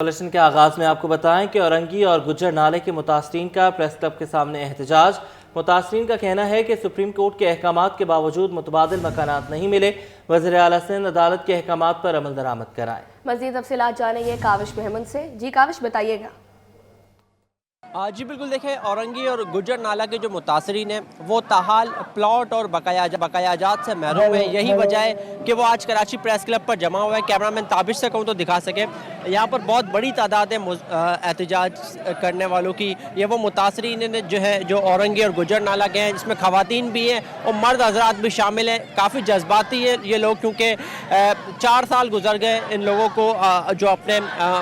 Bulletin के आगाज में आपको बताएं कि औरंगी और गुज्जर नाले के मुतासरीन का प्रेस क्लब के सामने एहतजाज। मुतासरीन का कहना है कि सुप्रीम कोर्ट के अहकामात के बावजूद मुतबादिल मकानात नहीं मिले। वज़ीर आला सिंध अदालत के अहकामात पर अमल दरामद कराएं। मज़ीद तफसीलात जानेंगे काविश महमूद से। जी काविश, बताइएगा। जी बिल्कुल, देखें, औरंगी और गुज्जर नाला के जो मुतासरीन हैं वो ताहाल प्लॉट और बकायाजात से महरूम है। यही वजह है कि वो आज कराची प्रेस क्लब पर जमा हुआ है। कैमरामैन ताबिश से कहूँ तो दिखा सके, यहाँ पर बहुत बड़ी तादाद है एहतजाज करने वालों की। ये वो मुतासरीन जो है जो औरंगी और गुज्जर नाला के हैं, जिसमें ख़वातीन भी हैं और मर्द हजरात भी शामिल हैं। काफ़ी जज्बाती है ये लोग, क्योंकि 4 साल गुजर गए इन लोगों को जो अपने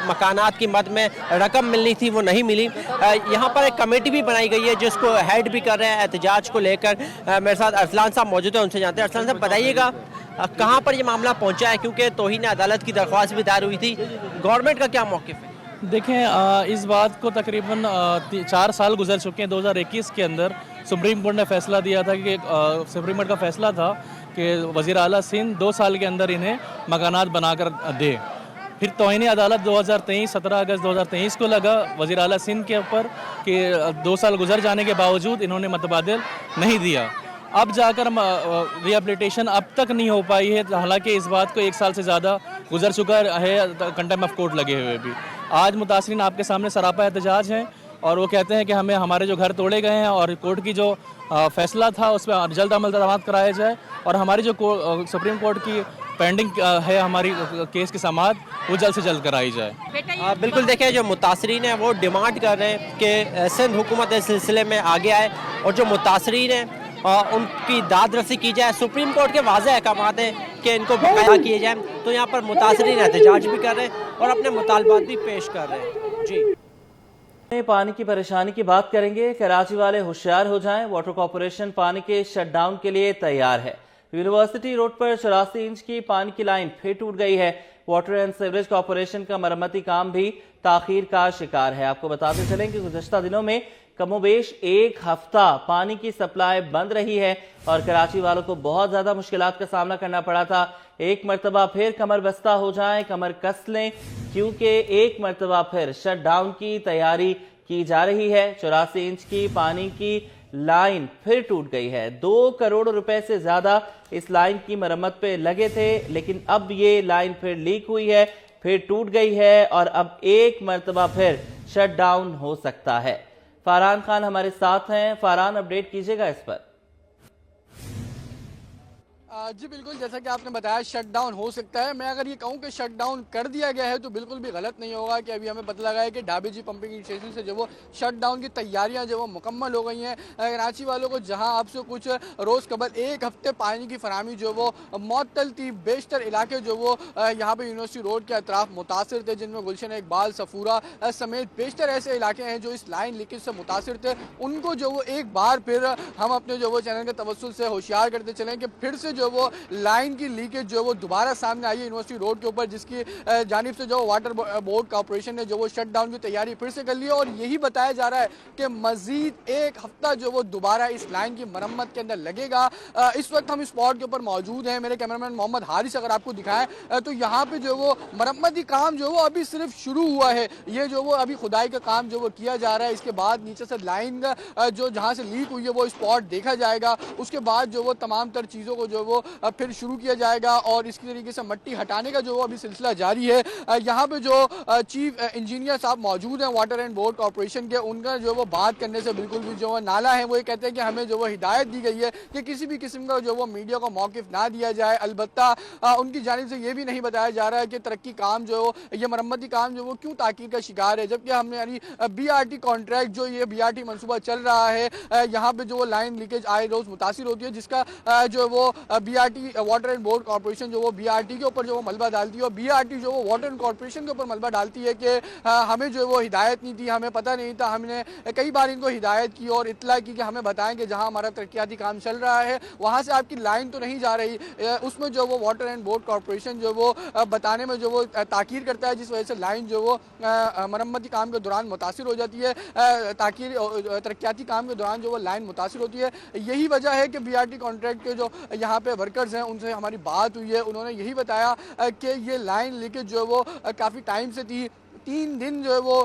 मकानात की मद में रकम मिलनी थी वो नहीं मिली। यहाँ पर एक कमेटी भी बनाई गई है जिसको हेड भी कर रहे हैं एहतजाज को लेकर। मेरे साथ अरसलान साहब मौजूद है, उनसे जानते हैं। अरसलान साहब, बताइएगा कहाँ पर ये मामला पहुँचा है, क्योंकि तौहीन अदालत की दरख्वास्त भी दायर हुई थी। गवर्नमेंट का क्या मौक़िफ़ है? देखें, इस बात को तकरीबन 4 साल गुजर चुके हैं। 2021 के अंदर सुप्रीम कोर्ट ने फैसला दिया था कि सुप्रीम कोर्ट का फैसला था कि वज़ीर आला सिंध 2 साल के अंदर इन्हें मकानात बनाकर दे। फिर तौहीन अदालत 2023 17 अगस्त 2023 को लगा वज़ीर आला सिंध के ऊपर कि 2 साल गुजर जाने के बावजूद इन्होंने मुतबादिल नहीं दिया। अब जाकर रिहेबिलिटेशन अब तक नहीं हो पाई है, हालांकि इस बात को 1 साल से ज़्यादा गुजर चुका है कंटेम्प्ट ऑफ कोर्ट लगे हुए भी। आज मुतासरीन आपके सामने सरापा एहतजाज हैं और वो कहते हैं कि हमें हमारे जो घर तोड़े गए हैं और कोर्ट की जो फैसला था उस पर जल्द अमल दरामद कराया जाए और हमारी जो सुप्रीम कोर्ट की पेंडिंग है हमारी केस की समाअत वो जल्द से जल्द कराई जाए। बिल्कुल, देखें, जो मुतासरीन हैं वो डिमांड कर रहे हैं कि सिंध हुकूमत इस सिलसिले में आगे आए और जो मुतासरीन हैं उनकी दाद रसी की जाए। सुप्रीम कोर्ट के वाज़ेह अहकामात हैं कि इनको बकाया किए जाए, तो यहाँ पर मुतासरीन एहतजाज भी कर रहे हैं और अपने मुतालबात भी पेश कर रहे हैं। जी, पानी की परेशानी की बात करेंगे। कराची वाले होशियार हो जाएं। वाटर कॉरपोरेशन पानी के शटडाउन के लिए तैयार है। यूनिवर्सिटी रोड पर 84 इंच की पानी की लाइन फिर टूट गई है। वाटर एंड सीवरेज कॉरपोरेशन का मरम्मती काम भी ताखीर का शिकार है। आपको बताते चलें कि गुज़श्ता दिनों में कमोबेश 1 हफ्ता पानी की सप्लाई बंद रही है और कराची वालों को बहुत ज्यादा मुश्किलात का सामना करना पड़ा था। एक मरतबा फिर कमर बस्ता हो जाए, कमर कस लें, क्योंकि एक मरतबा फिर शट डाउन की तैयारी की जा रही है। 84 इंच की पानी की लाइन फिर टूट गई है। 2 करोड़ रुपए से ज्यादा इस लाइन की मरम्मत पे लगे थे, लेकिन अब ये लाइन फिर लीक हुई है, फिर टूट गई है और अब एक मरतबा फिर शट डाउन हो सकता है। फरहान खान हमारे साथ हैं। फरहान, अपडेट कीजिएगा इस पर। जी बिल्कुल, जैसा कि आपने बताया शटडाउन हो सकता है। मैं अगर ये कहूँ कि शटडाउन कर दिया गया है तो बिल्कुल भी गलत नहीं होगा कि अभी हमें पता लगा है कि ढाबे जी पंपिंग स्टेशन से जो वो शटडाउन की तैयारियां जो वो मुकम्मल हो गई हैं। कराची वालों को जहां अब से कुछ रोज़ कबल 1 हफ्ते पानी की फराहमी जो वो मअतल थी, बेशतर इलाके जो वो यहाँ पर यूनिवर्सिटी रोड के अतराफ मुतासर थे, जिनमें गुलशन इकबाल, सफूरा समेत बेशतर ऐसे इलाके हैं जो इस लाइन लीकेज से मुतासर थे। उनको जो वो एक बार फिर हम अपने जो वो चैनल के तवस्सुल से होशियार करते चलें कि फिर से जो वो लाइन की लीकेज जो वो दोबारा सामने आई है यूनिवर्सिटी रोड के ऊपर, जिसकी जानिब से जो वाटर बोर्ड कॉर्पोरेशन ने जो वो शट डाउन की तैयारी फिर से कर ली है और यही बताया जा रहा है कि मजीद 1 हफ्ता जो वो दोबारा इस लाइन की मरम्मत के अंदर लगेगा। इस वक्त हम स्पॉट के ऊपर मौजूद हैं। मेरे कैमरामैन मोहम्मद हारिस अगर आपको दिखाएं तो यहाँ पे जो वो मरम्मती काम जो वो अभी सिर्फ शुरू हुआ है। ये जो वो अभी खुदाई का काम जो वो किया जा रहा है, इसके बाद नीचे से लाइन जो जहाँ से लीक हुई है वो स्पॉट देखा जाएगा। उसके बाद जो वो तमाम तर चीज़ों को जो वो फिर शुरू किया जाएगा और इसकी तरीके से मट्टी हटाने का जो अभी सिलसिला जारी है। यहाँ पे जो चीफ इंजीनियर साहब मौजूद हैं वाटर एंड बोर्ड कॉर्पोरेशन के, उनका जो वो बात करने से बिल्कुल भी जो नाला है, वो ये कहते हैं कि हमें जो वो हिदायत दी गई है कि किसी भी किस्म का जो वो मीडिया को मौक़िफ़ ना दिया जाए। अलबत्ता उनकी जानिब से ये भी नहीं बताया जा रहा है कि तरक्की काम जो ये मरम्मती काम जो वो क्यों ताकीर का शिकार है, जबकि हमने यानी BRT कॉन्ट्रैक्ट जो ये BRT मनसूबा चल रहा है, यहाँ पे जो वो लाइन लीकेज आए रोज़ मुतासिर होती है, जिसका जो वो BRT water and board corporation जो वो BRT के ऊपर जो वो मलबा डालती है और BRT जो वो वाटर एंड कॉर्पोरेशन के ऊपर मलबा डालती है कि हमें जो वो हिदायत नहीं थी, हमें पता नहीं था। हमने कई बार इनको हिदायत की और इतला की कि हमें बताएं कि जहां हमारा तरक्याती काम चल रहा है वहां से आपकी लाइन तो नहीं जा रही। उसमें जो वो वाटर एंड बोर्ड कॉर्पोरेशन जो वो बताने में जो वो ताकीर करता है, जिस वजह से लाइन जो वो मरम्मती काम के दौरान मुतासिर हो जाती है। ताकीर तरक्याती काम के दौरान जो वो लाइन मुतासिर होती है। यही वजह है कि BRT कॉन्ट्रैक्ट के जो यहाँ पे वर्कर्स हैं उनसे हमारी बात हुई है, उन्होंने यही बताया कि ये लाइन लीकेज जो वो काफ़ी टाइम से थी। 3 दिन जो है वो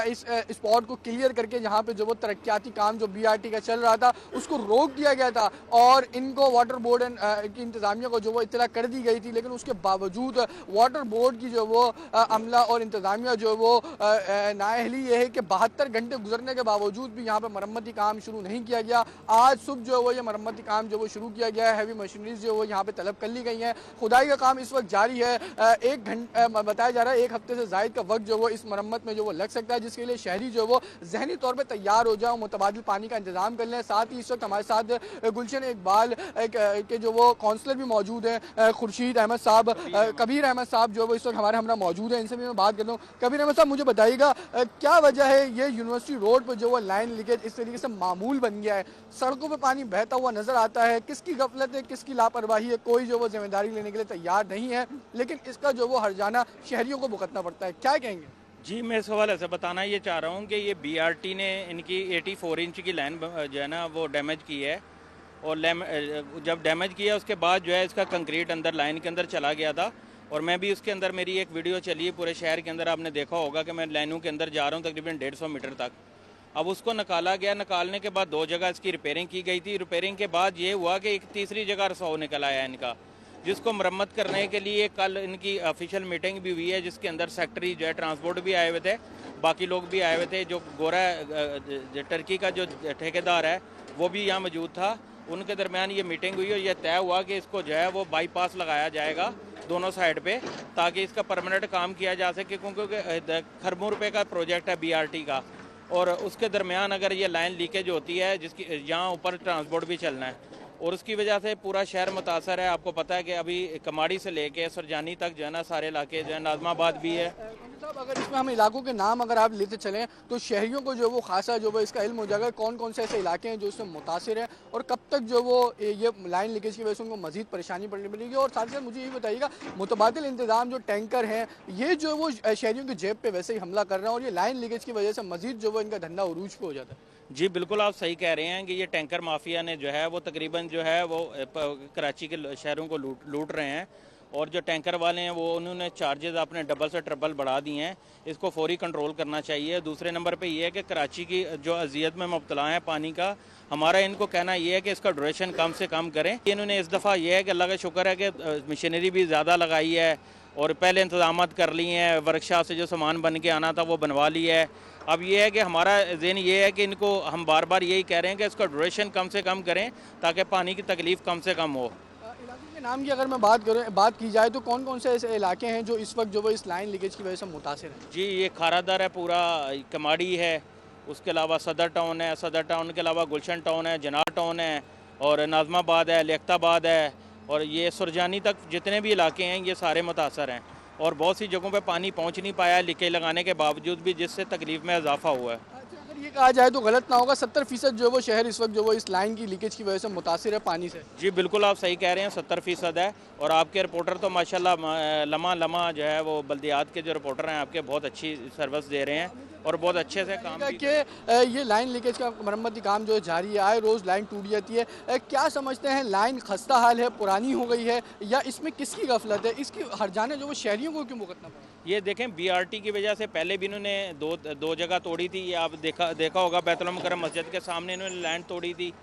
इस स्पॉट को क्लियर करके यहाँ पे जो वो तरक्याती काम जो BRT का चल रहा था उसको रोक दिया गया था और इनको वाटर बोर्ड की इंतज़ामिया को जो वो इत्तला कर दी गई थी, लेकिन उसके बावजूद वाटर बोर्ड की जो वो अमला और इंतज़ामिया जो वो नाअहली ये है कि 72 घंटे गुजरने के बावजूद भी यहाँ पे मरम्मती काम शुरू नहीं किया गया। आज सुबह जो वो ये मरम्मती काम जो वो शुरू किया गया है, हैवी मशीनरीज जो वो यहाँ पे तलब कर ली गई हैं। खुदाई का काम इस वक्त जारी है। 1 घंटा बताया जा रहा है 1 हफ्ते से ज़ायद का वक्त जो वो इस मरम्मत में जो वो लग सकता है, जिसके लिए शहरी जो वो जहनी तौर पर तैयार हो जाए, मुतबादिल पानी का इंतजाम कर लें। साथ ही इस वक्त हमारे साथ गुलशन इकबाल के जो वो काउंसलर भी मौजूद हैं, खुर्शीद अहमद साहब, कबीर अहमद साहब जो वो इस वक्त हमारे हमरा मौजूद हैं। इनसे भी मैं बात करता हूँ। कबीर अहमद साहब, मुझे बताइएगा क्या वजह है ये यूनिवर्सिटी रोड पर जो वो लाइन लीकेज इस तरीके से मामूल बन गया है, सड़कों पर पानी बहता हुआ नजर आता है, किसकी गफलत है, किसकी लापरवाही है, कोई जो वो जिम्मेदारी लेने के लिए तैयार नहीं है, लेकिन इसका जो वो हर्जाना शहरियों को भुगतना पड़ता है, क्या कहेंगे? जी, मैं इस हवाले से बताना ये चाह रहा हूँ कि ये BRT ने इनकी 84 इंच की लाइन जो है ना वो डैमेज की है और जब डैमेज किया उसके बाद जो है इसका कंक्रीट अंदर लाइन के अंदर चला गया था और मैं भी उसके अंदर, मेरी एक वीडियो चली है पूरे शहर के अंदर, आपने देखा होगा कि मैं लाइनों के अंदर जा रहा हूँ तकरीबन 150 मीटर तक। अब उसको निकाला गया, निकालने के बाद 2 जगह इसकी रिपेयरिंग की गई थी। रिपेयरिंग के बाद ये हुआ कि एक तीसरी जगह रसौ निकल आया इनका, जिसको मरम्मत करने के लिए कल इनकी ऑफिशियल मीटिंग भी हुई है, जिसके अंदर सेक्रेटरी जो है ट्रांसपोर्ट भी आए हुए थे, बाकी लोग भी आए हुए थे। जो गोरा टर्की का जो ठेकेदार है वो भी यहाँ मौजूद था। उनके दरमियान ये मीटिंग हुई और यह तय हुआ कि इसको जो है वो बाईपास लगाया जाएगा दोनों साइड पे, ताकि इसका परमानेंट काम किया जा सके, क्योंकि खरबों रुपये का प्रोजेक्ट है BRT का और उसके दरमियान अगर ये लाइन लीकेज होती है जिसकी यहाँ ऊपर ट्रांसपोर्ट भी चलना है और उसकी वजह से पूरा शहर मुतासर है। आपको पता है कि अभी कमाड़ी से लेके सुरजानी तक जो है ना सारे इलाके जो है, नाज़माबाद भी है। साहब, अगर इसमें हम इलाकों के नाम अगर आप लेते चलें तो शहरियों को जो वो खासा जो वो इसका इल्म हो जाएगा कौन कौन से ऐसे इलाके हैं जो इससे मुतासिर हैं और कब तक जो वो ये लाइन लीकेज की वजह से उनको मजीद परेशानी पड़नी पड़ेगी। और साथ ही साथ मुझे ये बताइएगा, मुतबादिल इंतजाम जो टैंकर हैं ये जो वो शहरियों की जेब पे वैसे ही हमला कर रहे हैं और ये लाइन लीकेज की वजह से मजीद जो वो इनका धंधा उरूज पे हो जाता है। जी बिल्कुल, आप सही कह रहे हैं कि ये टैंकर माफिया ने जो है वो तकरीबन जो है वो कराची के शहरों को लूट रहे हैं और जो टैंकर वाले हैं वो उन्होंने चार्जेस अपने डबल से ट्रिपल बढ़ा दिए हैं। इसको फौरी कंट्रोल करना चाहिए। दूसरे नंबर पे ये है कि कराची की जो अजियत में मुब्तला है पानी का, हमारा इनको कहना ये है कि इसका ड्यूरेशन कम से कम करें। इन्होंने इस दफ़ा ये है कि अल्लाह का शुक्र है कि मशीनरी भी ज़्यादा लगाई है और पहले इंतजाम कर लिए हैं, वर्कशॉप से जो सामान बन के आना था वो बनवा लिया है। अब ये है कि हमारा ज़हन ये है कि इनको हम बार बार यही कह रहे हैं कि इसका ड्यूरेशन कम से कम करें ताकि पानी की तकलीफ़ कम से कम हो। इलाके के नाम की अगर मैं बात की जाए तो कौन कौन से ऐसे इलाके हैं जो इस वक्त जो वो इस लाइन लीकेज की वजह से मुतासिर हैं? जी, ये खारादर है, पूरा कमाड़ी है, उसके अलावा सदर टाउन है, सदर टाउन के अलावा गुलशन टाउन है, जनार टाउन है और नाज़माबाद है, लियाकताबाद है और ये सुरजानी तक जितने भी इलाके हैं ये सारे मुतासर हैं और बहुत सी जगहों पे पानी पहुंच नहीं पाया लीकेज लगाने के बावजूद भी, जिससे तकलीफ में इजाफा हुआ है। अगर ये कहा जाए तो गलत ना होगा 70% जो वो शहर इस वक्त जो वो इस लाइन की लीकेज की वजह से मुतासिर है पानी से? जी बिल्कुल, आप सही कह रहे हैं, 70% है और आपके रिपोर्टर तो माशाल्लाह लम्हा जो है वो बल्दियात के जो रिपोर्टर हैं आपके बहुत अच्छी सर्विस दे रहे हैं और बहुत अच्छे से काम कि ये लाइन लीकेज का मरम्मती काम जो है जारी है, आए रोज़ लाइन टूट जाती है। क्या समझते हैं, लाइन खस्ता हाल है, पुरानी हो गई है या इसमें किसकी गफलत है, इसकी हर्जाना जो वो शहरियों को क्यों भुगतना पड़ा? ये देखें, BRT की वजह से पहले भी इन्होंने दो जगह तोड़ी थी। ये आप देखा होगा, बैतुल मुकर्रम मस्जिद के सामने इन्होंने लाइन तोड़ी थी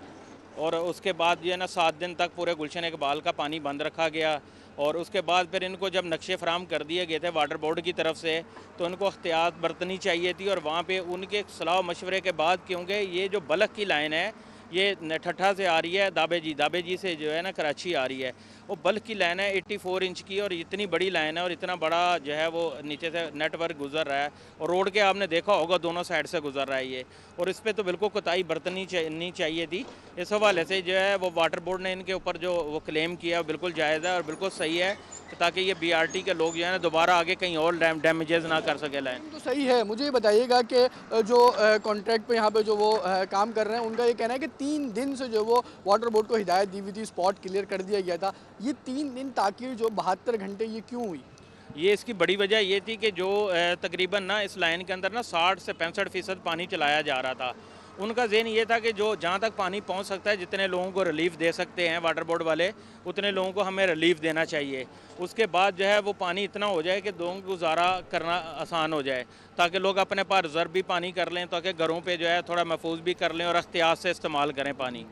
और उसके बाद जो है ना 7 दिन तक पूरे गुलशन इकबाल का पानी बंद रखा गया और उसके बाद फिर इनको जब नक्शे फराम कर दिए गए थे वाटर बोर्ड की तरफ से तो इनको एहतियात बरतनी चाहिए थी और वहाँ पे उनके सलाह मशवरे के बाद, क्योंकि ये जो बलक की लाइन है ये ठट्ठा से आ रही है, दाबेजी से जो है ना कराची आ रही है, वो बल्क की लाइन है 84 इंच की और इतनी बड़ी लाइन है और इतना बड़ा जो है वो नीचे से नेटवर्क गुजर रहा है और रोड के आपने देखा होगा दोनों साइड से गुजर रहा है ये, और इस पर तो बिल्कुल कोताही बरतनी नहीं चाहिए थी। इस हवाले से जो है वो वाटर बोर्ड ने इनके ऊपर जो वो क्लेम किया बिल्कुल जायज़ है और बिल्कुल सही है, ताकि ये BRT के लोग जो है ना दोबारा आगे कहीं और डैमेजेस ना कर सके लाइन। तो सही है। मुझे ये बताइएगा कि जो कॉन्ट्रैक्ट पे यहाँ पे जो वो काम कर रहे हैं उनका ये कहना है कि 3 दिन से जो वो वाटर बोर्ड को हिदायत दी हुई थी, स्पॉट क्लियर कर दिया गया था, ये 3 दिन ताख़ीर जो 72 घंटे ये क्यों हुई? ये इसकी बड़ी वजह ये थी कि जो तकरीबन ना इस लाइन के अंदर ना 60 से 65% पानी चलाया जा रहा था उनका ज़हन ये था कि जो जहाँ तक पानी पहुँच सकता है, जितने लोगों को रिलीफ दे सकते हैं वाटर बोर्ड वाले, उतने लोगों को हमें रिलीफ देना चाहिए। उसके बाद जो है वो पानी इतना हो जाए कि लोगों को गुजारा करना आसान हो जाए, ताकि लोग अपने पास रिजर्व भी पानी कर लें, ताकि घरों पे जो है थोड़ा महफूज भी कर लें और एहतियात से इस्तेमाल करें पानी।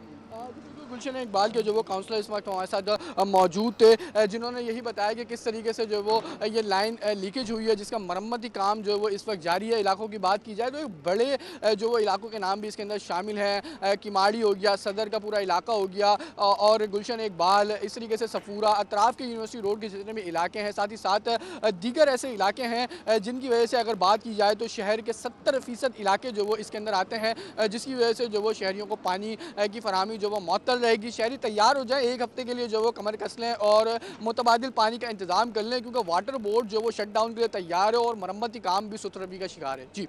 गुलशन इकबाल के जो वो काउंसलर इस वक्त हमारे साथ मौजूद थे, जिन्होंने यही बताया कि किस तरीके से जो वो ये लाइन लीकेज हुई है, जिसका मरम्मती काम जो वो इस वक्त जारी है। इलाकों की बात की जाए तो एक बड़े जो वो इलाकों के नाम भी इसके अंदर शामिल हैं, किमाड़ी हो गया, सदर का पूरा इलाका हो गया, और गुलशन इकबाल, इस तरीके से सफूरा, अतराफ़ के यूनिवर्सिटी रोड के जितने भी इलाके हैं, साथ ही साथ दीगर ऐसे इलाके हैं जिनकी वजह से अगर बात की जाए तो शहर के 70% इलाके जो वो इसके अंदर आते हैं, जिसकी वजह से जो वो शहरियों को पानी की फराहमी जो वो मअतल रहेगी। शहरी तैयार हो जाए, एक हफ्ते के लिए जो वो कमर कस लें और मुतबादिल पानी का इंतजाम कर लें, क्योंकि वाटर बोर्ड जो वो शट डाउन के लिए तैयार है और मरम्मती काम भी सुतरबी का शिकार है। जी,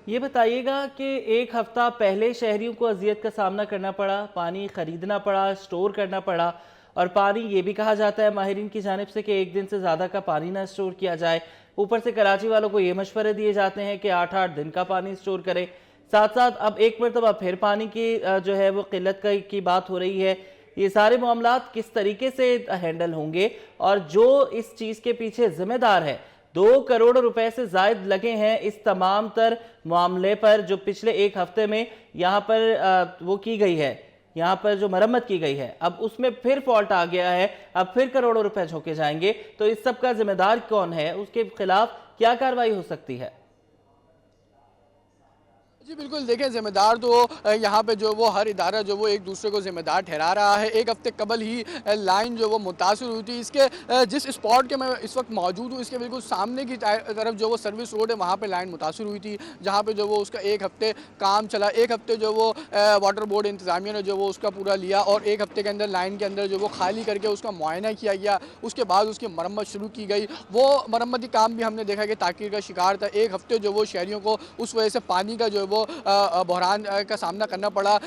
ये बताइएगा कि एक हफ्ता पहले शहरियों को अजियत का सामना करना पड़ा, पानी खरीदना पड़ा, स्टोर करना पड़ा, और पानी ये भी कहा जाता है माहिरीन की जानिब से कि एक दिन से ज़्यादा का पानी ना स्टोर किया जाए। ऊपर से कराची वालों को ये मशवरे दिए जाते हैं कि 8-8 दिन का पानी स्टोर करें। साथ साथ अब एक मरतबा फिर पानी की जो है वो किल्लत की बात हो रही है। ये सारे मामलात किस तरीके से हैंडल होंगे, और जो इस चीज़ के पीछे जिम्मेदार है, 2 करोड़ रुपए से जायद लगे हैं इस तमाम तर मामले पर, जो पिछले एक हफ्ते में यहाँ पर वो की गई है, यहाँ पर जो मरम्मत की गई है, अब उसमें फिर फॉल्ट आ गया है, अब फिर करोड़ों रुपए झोंके जाएंगे, तो इस सब का जिम्मेदार कौन है, उसके खिलाफ क्या कार्रवाई हो सकती है? जी बिल्कुल, देखें ज़िम्मेदार तो यहाँ पे जो वो हर इदारा जो वो एक दूसरे को ज़िम्मेदार ठहरा रहा है। एक हफ्ते कबल ही लाइन जो वो मुतासिर हुई थी। इसके जिस स्पॉट के मैं इस वक्त मौजूद हूँ, इसके बिल्कुल सामने की तरफ जो वो सर्विस रोड है, वहाँ पे लाइन मुतासिर हुई थी, जहाँ पे जो वो उसका एक हफ्ते काम चला। एक हफ्ते जो वो वाटर बोर्ड इंतज़ामिया ने जो वो उसका पूरा लिया, और एक हफ्ते के अंदर लाइन के अंदर जो वो खाली करके उसका मुआयना किया गया। उसके बाद उसकी मरम्मत शुरू की गई। वो मरम्मती काम भी हमने देखा कि ताख़ीर का शिकार था। एक हफ्ते जो वो शहरियों को उस वजह से पानी का जो वो बहरान का सामना करना पड़ा।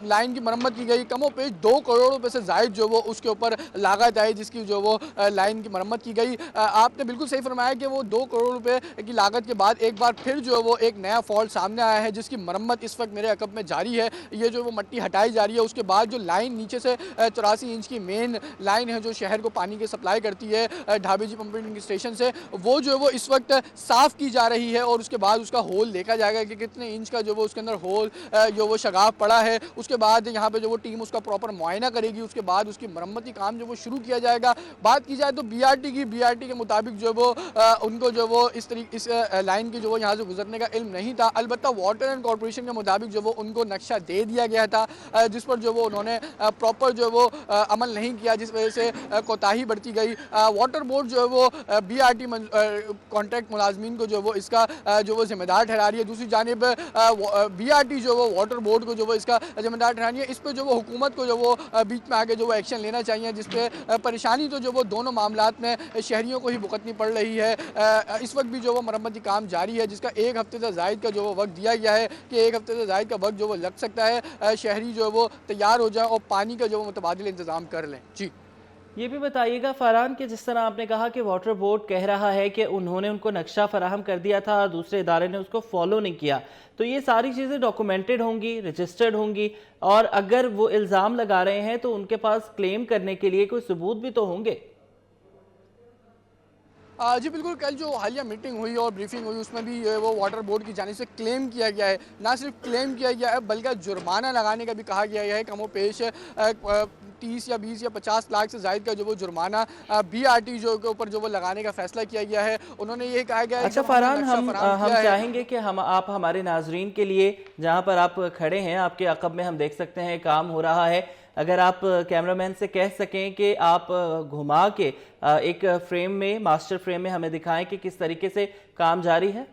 लाइन की मरम्मत की गई, कमो पेश 2 करोड़ रुपए से ज़ायद जो वो उसके ऊपर लागत आई, जिसकी जो वो लाइन की मरम्मत की गई। आपने बिल्कुल सही फरमाया कि वो 2 करोड़ रुपए की लागत के बाद एक बार फिर जो वो एक नया फॉल्ट सामने आया है, जिसकी मरम्मत इस वक्त मेरे अकब में जारी है। ये जो वो मट्टी हटाई जा रही है, उसके बाद जो लाइन नीचे से 84 इंच की मेन लाइन है जो शहर को पानी की सप्लाई करती है ढाबेजी पंपिंग स्टेशन से, वो जो वो इस वक्त साफ़ की जा रही है, और उसके बाद उसका होल देखा जाएगा कि कितने इंच का जो वो उसके अंदर होल जो वो शगाफ पड़ा है। उसके बाद यहाँ पे जो वो टीम उसका प्रॉपर मुआयना करेगी, उसके बाद उसकी मरम्मती काम जो वो शुरू किया जाएगा। बात की जाए तो बीआरटी के मुताबिक जो वो उनको जो वो इस लाइन की जो वो यहाँ से गुजरने का इल्म नहीं था। अलबत्ता वाटर एंड कॉरपोरेशन के मुताबिक जो वो उनको नक्शा दे दिया गया था, जिस पर जो वो उन्होंने प्रॉपर जो वो अमल नहीं किया, जिस वजह से कोताही बढ़ती गई। वाटर बोर्ड जो है वो बीआरटी कॉन्ट्रैक्ट मुलाजमीन को जो वो इसका जो वो जिम्मेदार ठहरा रही है। दूसरी जानिब बीआरटी जो वो वाटर बोर्ड को जो वो इसका जिम्मेदार ठहरा रही है। इस पर जो वो हुकूमत को जो वो बीच में आके जो वो एक्शन लेना चाहिए, जिस पे परेशानी तो जो वो दोनों मामलात में शहरियों को ही भुगतनी पड़ रही है। इस वक्त भी जो वो मरम्मती काम जारी है, जिसका एक हफ्ते से ज़ायद का जो वो वक्त दिया गया है कि एक हफ्ते से ज़ायद का वक्त जो वो लग सकता है, शहरी जो वो तैयार हो जाए और पानी का जो वो मुतबादिल इंतज़ाम कर लें। जी, ये भी बताइएगा फरहान कि जिस तरह आपने कहा कि वाटर बोर्ड कह रहा है कि उन्होंने उनको नक्शा फराहम कर दिया था और दूसरे इदारे ने उसको फॉलो नहीं किया, तो ये सारी चीज़ें डॉक्यूमेंटेड होंगी, रजिस्टर्ड होंगी, और अगर वो इल्ज़ाम लगा रहे हैं तो उनके पास क्लेम करने के लिए कोई सबूत भी तो होंगे। जी बिल्कुल, कल जो हालिया मीटिंग हुई और ब्रीफिंग हुई, उसमें भी वो वाटर बोर्ड की जानिब से क्लेम किया गया है। ना सिर्फ क्लेम किया गया है, बल्कि जुर्माना लगाने का भी कहा गया है। कमो पेश 30 या 20 या 50 लाख से ज़ायद का जो वो जुर्माना बीआरटी जो के ऊपर जो वो लगाने का फैसला किया गया है। उन्होंने ये कहा गया है। अच्छा फरहान, हम चाहेंगे कि आप हमारे नाजरीन के लिए, जहाँ पर आप खड़े हैं आपके अक़ब में हम देख सकते हैं काम हो रहा है, अगर आप कैमरामैन से कह सकें कि आप घुमा के एक फ्रेम में, मास्टर फ्रेम में हमें दिखाएं कि किस तरीके से काम जारी है।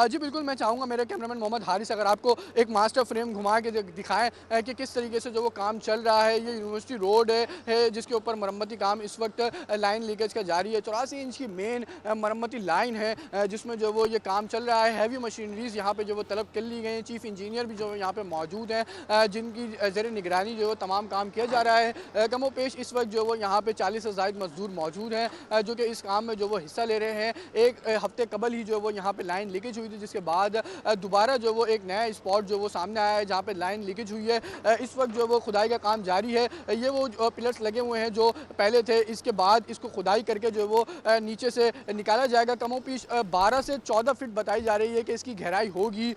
जी बिल्कुल, मैं चाहूँगा मेरे कैमरामैन मोहम्मद हारिस अगर आपको एक मास्टर फ्रेम घुमा के दिखाएं कि किस तरीके से जो वो काम चल रहा है। ये यूनिवर्सिटी रोड है जिसके ऊपर मरम्मती काम इस वक्त लाइन लीकेज का जारी है। 84 इंच की मेन मरम्मती लाइन है जिसमें जो वो ये काम चल रहा है। हैवी मशीनरीज यहाँ पे जो वो तलब कर ली गई हैं। चीफ इंजीनियर भी जो यहाँ पे मौजूद हैं, जिनकी ज़ेर निगरानी जो तमाम काम किया जा रहा है। कमो पेश इस वक्त जो वो यहाँ पे 40 से ज़ायद मजदूर मौजूद हैं जो कि इस काम में जो वो हिस्सा ले रहे हैं। एक हफ्ते कबल ही जो वो यहाँ पे लाइन लीकेज हुई थी, जिसके बाद दोबारा जो वो एक नया स्पॉट जो वो सामने आया है जहाँ पे लाइन लीकेज हुई है। इस वक्त जो वो खुदाई का काम जारी है। ये वो पिलर्स लगे हुए हैं जो पहले थे, इसके बाद इसको खुदाई करके जो वो नीचे से निकाला जाएगा। कमोपेश 12 से 14 फीट बताई जा रही है कि इसकी गहराई होगी।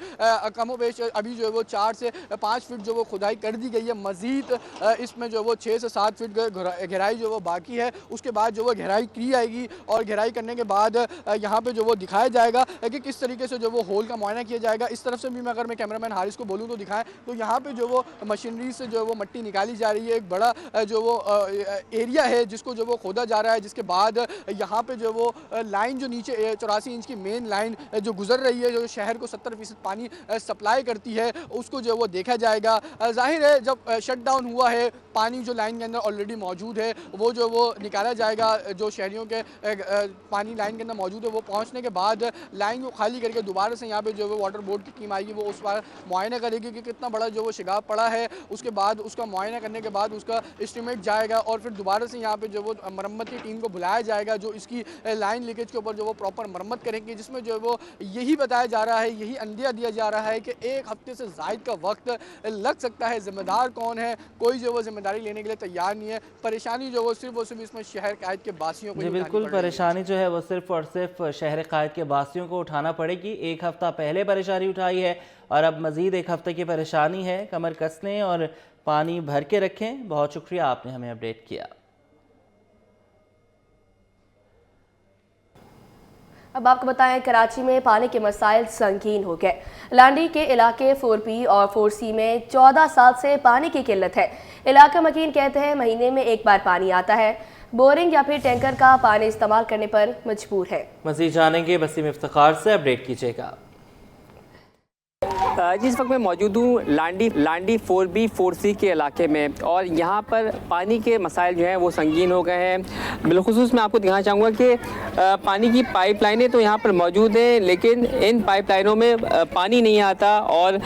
कमोपेश अभी जो है वो 4 से 5 फीट जो वो खुदाई कर दी गई है। मज़ीद इसमें जो वो 6 से 7 फीट गहराई जो वो बाकी है। उसके बाद जो वो गहराई की जाएगी और गहराई करने के बाद यहाँ पे जो वो दिखाया जाएगा कि किस तरीके से जो वो होल का मुआयना किया जाएगा। इस तरफ से भी अगर मैं कैमरामैन हारिस को बोलूँ तो दिखाएं तो यहाँ पे जो वो मशीनरी से जो वो मट्टी निकाली जा रही है। एक बड़ा जो वो एरिया है जिसको जो वो खोदा जा रहा है, जिसके बाद यहाँ पे जो वो लाइन जो नीचे 84 इंच की मेन लाइन जो गुजर रही है, जो शहर को 70% पानी सप्लाई करती है, उसको जो वो देखा जाएगा। जाहिर है जब शट डाउन हुआ है, पानी जो लाइन के अंदर ऑलरेडी मौजूद है वो जो वो निकाला जाएगा। जो शहरियों के पानी लाइन के अंदर मौजूद है वो पहुँचने के बाद लाइन को खाली करके दोबारा से यहाँ पे जो वो वाटर बोर्ड की टीम आएगी, वो उस पर मुआयना करेगी कि कितना बड़ा जो वो शिगाब पड़ा है। उसके बाद उसका मुआयना करने के बाद उसका एस्टीमेट जाएगा और फिर दोबारा से यहाँ पे जो वो मरम्मत की टीम को बुलाया जाएगा जो इसकी लाइन लीकेज के ऊपर जो वो प्रॉपर मरम्मत करेंगे, जिसमें जो वो यही बताया जा रहा है, यही अंदिया दिया जा रहा है कि 1 हफ्ते से ज़ायद का वक्त लग सकता है। ज़िम्मेदार कौन है, कोई जो वो जिम्मेदारी लेने के लिए तैयार नहीं है। परेशानी जो वो सिर्फ इसमें शहर कायद के बासियों को बिल्कुल परेशानी जो है वो सिर्फ और सिर्फ शहर कायद के बासियों को उठाना पड़ेगी। 1 हफ्ता पहले परेशानी उठाई है और अब मज़ीद 1 हफ्ते की परेशानी है। कमर कसने और पानी भर के रखें। बहुत शुक्रिया, आपने हमें अपडेट किया। अब आपको बताएं, कराची में पानी के मसाइल संगीन हो गए। लांडी के इलाके 4P और 4C में 14 साल से पानी की किल्लत है। इलाका मकीन कहते हैं महीने में 1 बार पानी आता है। बोरिंग या फिर टैंकर का पानी इस्तेमाल करने पर मजबूर है। मज़ीद जानेंगे वसीम इफ्तिखार से, अपडेट कीजिएगा। जिस वक्त मैं मौजूद हूँ लांडी 4B 4C के इलाके में, और यहाँ पर पानी के मसाइल जो हैं वो संगीन हो गए हैं। बिलखुसूस मैं आपको दिखाना चाहूँगा कि पानी की पाइपलाइनें तो यहाँ पर मौजूद हैं, लेकिन इन पाइपलाइनों में पानी नहीं आता और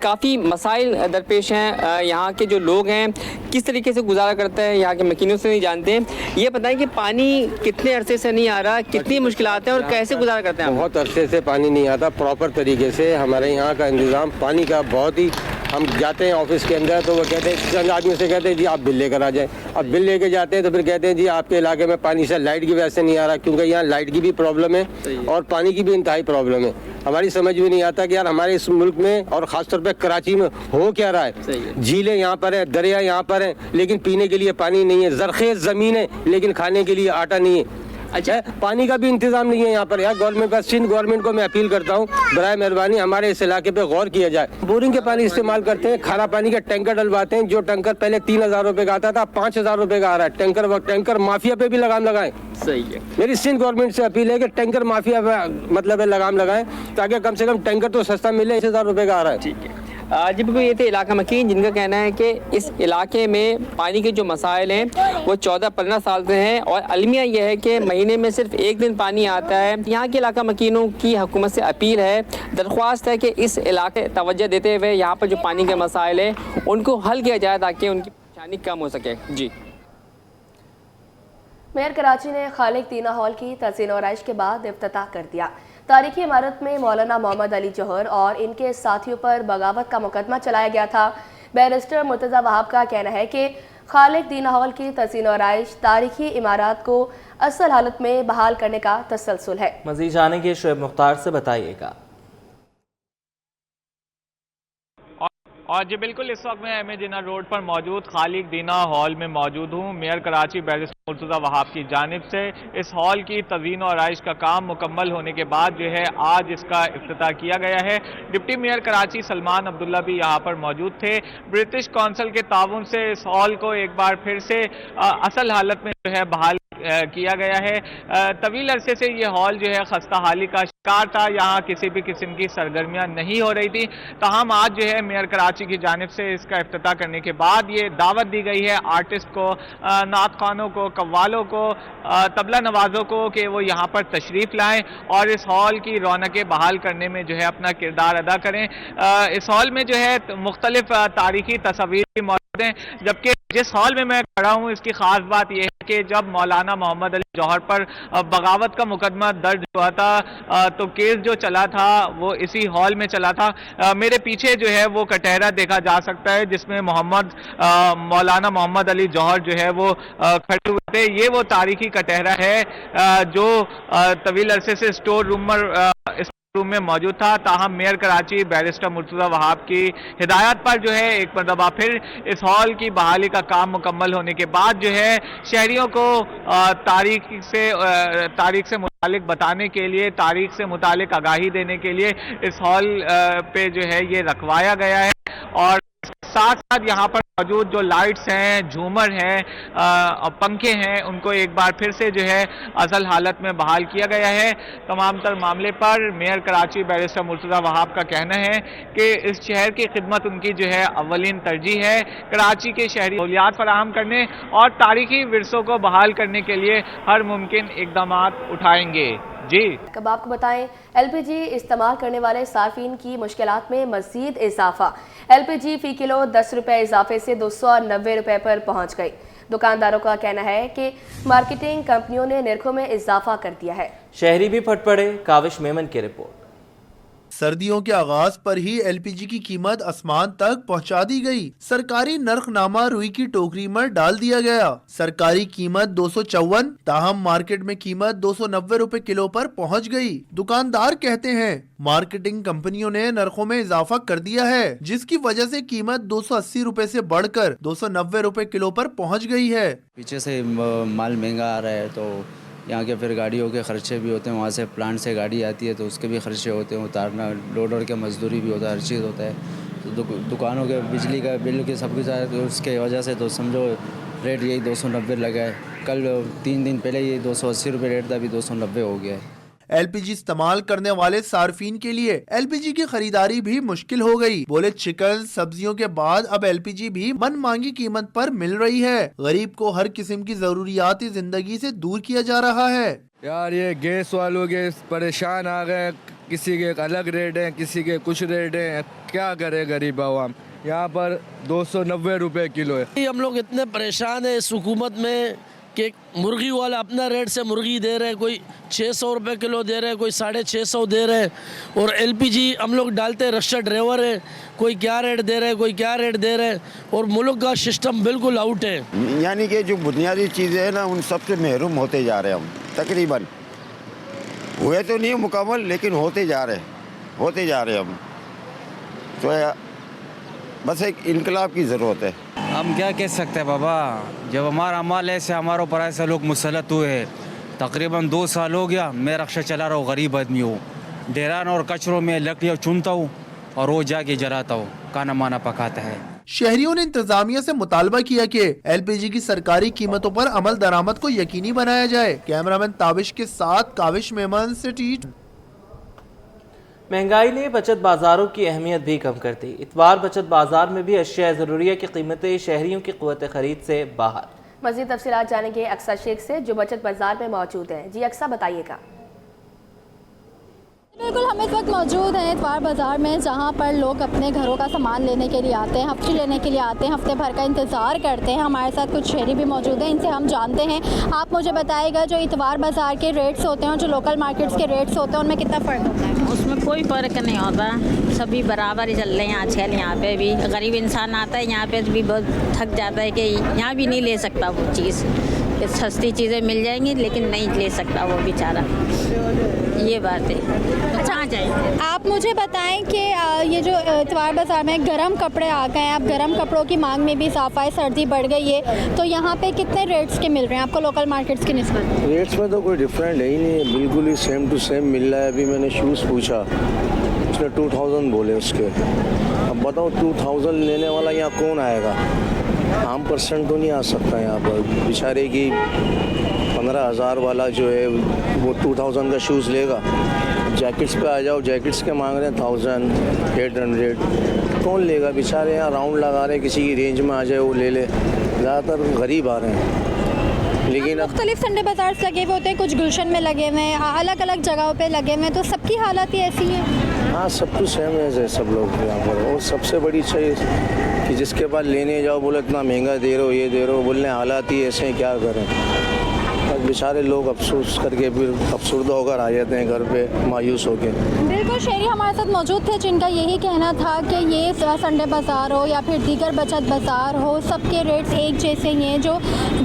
काफ़ी मसाइल दरपेश हैं। यहाँ के जो लोग हैं किस तरीके से गुजारा करते हैं यहाँ के मकीनों से नहीं जानते। ये बताएं कि पानी कितने अरसे से नहीं आ रहा, कितनी मुश्किलात हैं और कैसे गुजारा करते हैं? बहुत अरसे से पानी नहीं आता प्रॉपर तरीके से। हमारे यहाँ का इंतज़ाम पानी का बहुत ही, हम जाते हैं ऑफिस के अंदर तो वो कहते हैं, चंद आदमी से कहते हैं जी आप बिल लेकर आ जाएं। अब बिल लेके जाते हैं तो फिर कहते हैं जी आपके इलाके में पानी से लाइट की वजह से नहीं आ रहा, क्योंकि यहाँ लाइट की भी प्रॉब्लम है और पानी की भी इंतहाई प्रॉब्लम है। हमारी समझ में नहीं आता कि यार हमारे इस मुल्क में और ख़ासतौर पर कराची में हो क्या रहा है। झीलें यहाँ पर है, दरिया यहाँ पर है, लेकिन पीने के लिए पानी नहीं है। ज़रख़ेज़ ज़मीन है लेकिन खाने के लिए आटा नहीं है। अच्छा, पानी का भी इंतजाम नहीं है यहाँ पर। यार गवर्नमेंट का, सिंध गवर्नमेंट को मैं अपील करता हूँ, बराए मेहरबानी हमारे इस इलाके पे गौर किया जाए। बोरिंग के पानी इस्तेमाल करते हैं, खारा पानी का टैंकर डलवाते हैं। जो टैंकर पहले 3000 रुपये का आता था 5000 रुपये का आ रहा है। टैंकर माफिया पे भी लगाम लगाएं। सही है। मेरी सिंध गवर्नमेंट से अपील है कि टैंकर माफिया मतलब है लगाम लगाएं, ताकि कम से कम टैंकर तो सस्ता मिले। 1000 रुपये का आ रहा है। ठीक है जी, बिल्कुल। ये थे इलाका मकीन जिनका कहना है कि इस इलाके में पानी के जो मसाइल हैं वो 14-15 साल से हैं और अलमिया यह है कि महीने में सिर्फ 1 दिन पानी आता है। यहाँ के इलाका मकीनों की हुकूमत से अपील है, दरख्वास्त है कि इस इलाके तवज्जो देते हुए यहाँ पर जो पानी के मसाइल हैं उनको हल किया जाए ताकि उनकी परेशानी कम हो सके। जी। मेयर कराची ने खालिक दीना हॉल की तज़ीन और आइश के बाद इफ्तिताह कर दिया। तारीखी इमारत में मौलाना मोहम्मद अली जौहर और इनके साथियों पर बगावत का मुकदमा चलाया गया था। बैरिस्टर मुर्तज़ा वहाब का कहना है कि खालिक दीना हॉल की तज़ीन और आइश तारीखी इमारत को असल हालत में बहाल करने का तसलसल है। मज़ीद जानेंगे शुएब मुख्तार से, बताइएगा। और जी बिल्कुल, इस वक्त मैं एम जिना रोड पर मौजूद खालिक दीना हॉल में मौजूद हूँ। मेयर कराची बैरिस्टर मुर्तज़ा वहाब की जानिब से इस हॉल की तज़ीन और आइश का काम मुकम्मल होने के बाद जो है आज इसका इफ्तिताह किया गया है। डिप्टी मेयर कराची सलमान अब्दुल्ला भी यहाँ पर मौजूद थे। ब्रिटिश कौंसिल के ताउन से इस हॉल को एक बार फिर से असल हालत में जो है बहाल किया गया है। तवील अरसे से ये हॉल जो है खस्ता हाली का शिकार था, यहाँ किसी भी किस्म की सरगर्मियाँ नहीं हो रही थी। ताहम आज जो है मेयर कराची की जानिब से इसका इफ्तिताह करने के बाद ये दावत दी गई है आर्टिस्ट को, नात खानों को, कव्वालों को, तबला नवाजों को कि वो यहाँ पर तशरीफ़ लाएं और इस हॉल की रौनकें बहाल करने में जो है अपना किरदार अदा करें। इस हॉल में जो है मुख्तलिफ तारीखी तस्वीर मौजूद हैं। जबकि जिस हॉल में मैं खड़ा हूं इसकी खास बात यह है कि जब मौलाना मोहम्मद अली जौहर पर बगावत का मुकदमा दर्ज हुआ था तो केस जो चला था वो इसी हॉल में चला था। मेरे पीछे जो है वो कटहरा देखा जा सकता है जिसमें मौलाना मोहम्मद अली जौहर जो है वो खड़े हुए थे। ये वो तारीखी कटहरा है जो तवील अरसे से स्टोर रूम में मौजूद था। ताहम मेयर कराची बैरिस्टर मुर्तज़ा वहाब की हिदायत पर जो है एक मरतबा फिर इस हॉल की बहाली का काम मुकम्मल होने के बाद जो है शहरियों को तारीख से मुतालिक बताने के लिए, तारीख से मुतालिक आगाही देने के लिए इस हॉल पे जो है ये रखवाया गया है। और साथ साथ यहाँ पर मौजूद जो लाइट्स हैं, झूमर हैं और पंखे हैं, उनको एक बार फिर से जो है असल हालत में बहाल किया गया है। तमाम तर मामले पर मेयर कराची बैरिस्टर मुर्तज़ा वहाब का कहना है कि इस शहर की खिदमत उनकी जो है अव्वलीन तरजीह है। कराची के शहरी सहूलियात फराहम करने और तारीखी विरसों को बहाल करने के लिए हर मुमकिन इकदाम उठाएंगे। जी अब आपको बताएं, एलपीजी इस्तेमाल करने वाले सार्फिन की मुश्किलात में मजीद इजाफा। एलपीजी फी किलो 10 रुपये इजाफे से 290 रुपये पर पहुंच गई। दुकानदारों का कहना है कि मार्केटिंग कंपनियों ने निर्खों में इजाफा कर दिया है। शहरी भी फट पड़े। काविश मेमन की रिपोर्ट। सर्दियों के आगाज पर ही एलपीजी की कीमत आसमान तक पहुंचा दी गई। सरकारी नरखनामा रुई की टोकरी में डाल दिया गया। सरकारी कीमत 254, ताहम मार्केट में कीमत 290 रुपए किलो पर पहुंच गई। दुकानदार कहते हैं मार्केटिंग कंपनियों ने नरखों में इजाफा कर दिया है, जिसकी वजह से कीमत 280 रुपए से बढ़कर 290 रुपए किलो पर पहुँच गई है। पीछे से माल महंगा आ रहा है तो यहाँ के फिर गाड़ियों के खर्चे भी होते हैं, वहाँ से प्लांट से गाड़ी आती है तो उसके भी खर्चे होते हैं, उतारना लोडर के मजदूरी भी होता है, हर चीज़ होता है। तो दुकानों के बिजली का बिल के सब कुछ आया तो उसके वजह से तो समझो रेट यही 290 लगा है। कल 3 दिन पहले ये 280 रुपये रेट था, अभी 290 हो गया है। एलपीजी इस्तेमाल करने वाले सार्फिन के लिए एलपीजी की खरीदारी भी मुश्किल हो गई। बोले चिकन सब्जियों के बाद अब एलपीजी भी मन मांगी कीमत पर मिल रही है। गरीब को हर किस्म की जरूरियाती जिंदगी से दूर किया जा रहा है। यार ये गैस वालों के परेशान आ गए, किसी के अलग रेट है, किसी के कुछ रेट है, क्या करे गरीब आवाम। यहाँ पर 290 रुपए किलो है। हम लोग इतने परेशान है इस हुकूमत में कि मुर्गी वाला अपना रेट से मुर्गी दे रहे हैं, कोई 600 रुपये किलो दे रहे हैं, कोई 650 दे रहे हैं। और एलपीजी हम लोग डालते हैं, रक्षा ड्राइवर है, कोई क्या रेट दे रहे हैं, कोई क्या रेट दे रहे हैं। और मुल्क का सिस्टम बिल्कुल आउट है। यानी कि जो बुनियादी चीज़ें हैं ना, उन सब से महरूम होते जा रहे हैं हम। तकरीबन हुए तो नहीं मुकम्मल, लेकिन होते जा रहे हम। तो बस एक इनकलाब की ज़रूरत है। हम क्या कह सकते हैं बाबा, जब हमारा माल ऐसे हमारे ऊपर ऐसे लोग मुसलत हुए हैं। तकरीबन 2 साल हो गया मैं रक्षा चला रहा हूँ, गरीब आदमी हूँ। डेरान और कचरों में लकड़ियाँ चुनता हूँ और वो जाके जलाता हूँ, खाना माना पकाता है। शहरियों ने इंतजामिया से मुतालबा किया कि एलपीजी की सरकारी कीमतों पर अमल दरामद को यकीनी बनाया जाए। कैमरामैन ताबिश के साथ काविश मेमन, सिटी। महंगाई ने बचत बाजारों की अहमियत भी कम कर दी। इतवार बचत बाजार में भी अशिया ज़रूरिया की कीमतें शहरियों की क़ुव्वत ख़रीद से बाहर। मज़ीद तफसीलात जानेंगे अक्सा शेख से जो बचत बाजार में मौजूद हैं। जी अक्सा, बताइएगा। बिल्कुल, हम इस वक्त मौजूद हैं इतवार बाज़ार में, जहां पर लोग अपने घरों का सामान लेने के लिए आते हैं, हफ्ते लेने के लिए आते हैं, हफ्ते भर का इंतज़ार करते हैं। हमारे साथ कुछ शहरी भी मौजूद हैं, इनसे हम जानते हैं। आप मुझे बताइएगा, जो इतवार बाज़ार के रेट्स होते हैं और जो लोकल मार्केट्स के रेट्स होते हैं, उनमें कितना फ़र्क होता है? उसमें कोई फ़र्क नहीं होता, सभी बराबर ही चल रहे हैं आजकल। यहाँ पे भी गरीब इंसान आता है, यहाँ पे भी बहुत थक जाता है कि यहाँ भी नहीं ले सकता वो चीज़। सस्ती चीज़ें मिल जाएंगी लेकिन नहीं ले सकता वो बेचारा, ये बात है। कहाँ जाए? आप मुझे बताएं कि ये जो इतवार बाज़ार में गर्म कपड़े आ गए हैं, अब गर्म कपड़ों की मांग में भी इजाफा है, सर्दी बढ़ गई है, तो यहाँ पे कितने रेट्स के मिल रहे हैं आपको लोकल मार्केट्स की निस्बत? रेट्स में तो कोई डिफरेंट है ही नहीं, बिल्कुल ही सेम टू सेम मिल रहा है। अभी मैंने शूज़ पूछा, उसने 2000 बोले उसके। अब बताओ 2000 लेने वाला यहाँ कौन आएगा? आम पर्सन तो नहीं आ सकता यहाँ पर। बेचारे की 15,000 वाला जो है वो 2000 का शूज़ लेगा। जैकेट्स पे आ जाओ, जैकेट्स के मांग रहे हैं 1800। कौन लेगा? बेचारे यहाँ राउंड लगा रहे हैं, किसी की रेंज में आ जाए वो ले ले। ज़्यादातर गरीब आ रहे हैं। लेकिन अब मुख्तलिफ संडे बाज़ार लगे हुए होते हैं, कुछ गुलशन में लगे हुए हैं, अलग अलग जगहों पे लगे हुए हैं, तो सबकी हालत ही ऐसी है। हाँ, सब कुछ सेम है सब लोग यहाँ पर। और सबसे बड़ी चीज़ कि जिसके पास लेने जाओ बोले इतना महंगा दे रहे हो, ये दे रहे हो, बोलने हालात ही ऐसे हैं, क्या करें। बेचारे लोग अफसोस करके फिर अफसुर्दा होकर आ जाते हैं घर पे मायूस होकर। बिल्कुल, शहरी हमारे साथ मौजूद थे जिनका यही कहना था कि ये संडे बाज़ार हो या फिर दीगर बचत बाज़ार हो, सबके रेट्स एक जैसे ही हैं। जो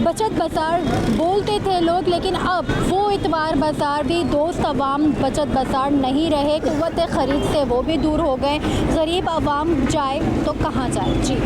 बचत बाज़ार बोलते थे लोग, लेकिन अब वो इतवार बाज़ार भी दोस्त अवाम बचत बाज़ार नहीं रहे। कुव्वत ख़रीद से वो भी दूर हो गए। गरीब अवाम जाए तो कहाँ जाए। जी।